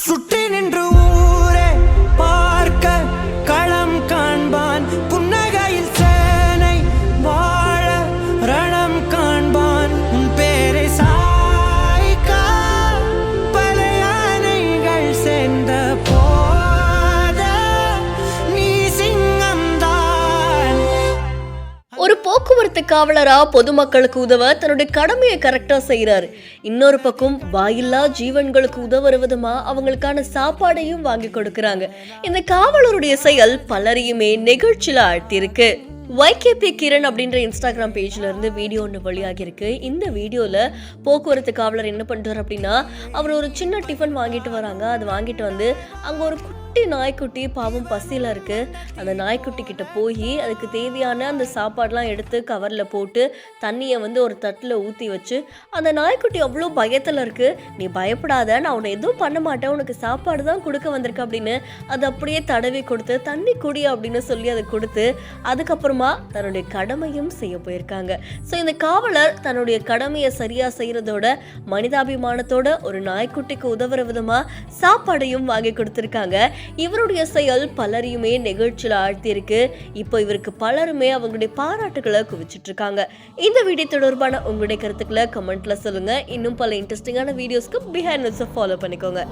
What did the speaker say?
சுற்றி நின்று ஊரே பார்க்க களம் காண்பான், புன்னகையில் சேனை வாழ ரணம் காண்பான். உன் பேரை சாய்க்க பல யானைகள் சேர்ந்த போத நீ சிங்கம்தான். ஒரு போக்குவரத்து காவலரா பொதுமக்களுக்கு உதவ தன்னுடைய கடமையை கரெக்டா செய்யறாரு. இன்னொரு பக்கம் வாயில்லா ஜீவன்களுக்கு உதவுற விதமா அவங்களுக்கான சாப்பாடையும் வாங்கி கொடுக்கறாங்க. இந்த காவலருடைய செயல் பலரையுமே நெகிழ்ச்சியில ஆழ்த்தியிருக்கு. YKP கிரண் அப்படின்ற இன்ஸ்டாகிராம் பேஜ்ல இருந்து வீடியோ ஒன்று வெளியாகி இருக்கு. இந்த வீடியோல போக்குவரத்து காவலர் என்ன பண்றாரு அப்படின்னா, அவர் ஒரு சின்ன டிஃபன் வாங்கிட்டு வராங்க. அது வாங்கிட்டு வந்து அங்க ஒரு குட்டி நாய்க்குட்டி பாவம் பசியில இருக்கு. அந்த நாய்க்குட்டி கிட்ட போய் அதுக்கு தேவையான அந்த சாப்பாடுலாம் எடுத்து கவர்ல போட்டு தண்ணியை வந்து ஒரு தட்டுல ஊத்தி வச்சு, அந்த நாய்க்குட்டி அவ்வளோ பயத்துல இருக்கு. நீ பயப்படாத, நான் உன்னை எதுவும் பண்ண மாட்டேன், உனக்கு சாப்பாடு தான் கொடுக்க வந்திருக்க அப்படின்னு அது அப்படியே தடவி கொடுத்து தண்ணி குடி அப்படின்னு சொல்லி அதை கொடுத்து அதுக்கப்புறமா தன்னுடைய கடமையும் செய்ய போயிருக்காங்க. ஸோ இந்த காவலர் தன்னுடைய கடமையை சரியா செய்யறதோட மனிதாபிமானத்தோட ஒரு நாய்க்குட்டிக்கு உதவுற விதமா சாப்பாடையும் வாங்கி கொடுத்திருக்காங்க. இவருடைய செயல் பலரையுமே நெகிழ்ச்சியில ஆழ்த்தியிருக்கு. இப்போ இவருக்கு பலருமே அவங்களுடைய பாராட்டுகளை குவிச்சிட்டு இருக்காங்க. இந்த வீடியோ தொடர்பான உங்களுடைய கருத்துக்களை கமெண்ட்ல சொல்லுங்க. இன்னும் பல இன்ட்ரெஸ்டிங்கான வீடியோஸ்க்கு பிஹைண்ட் ஃபாலோ பண்ணிக்கோங்க.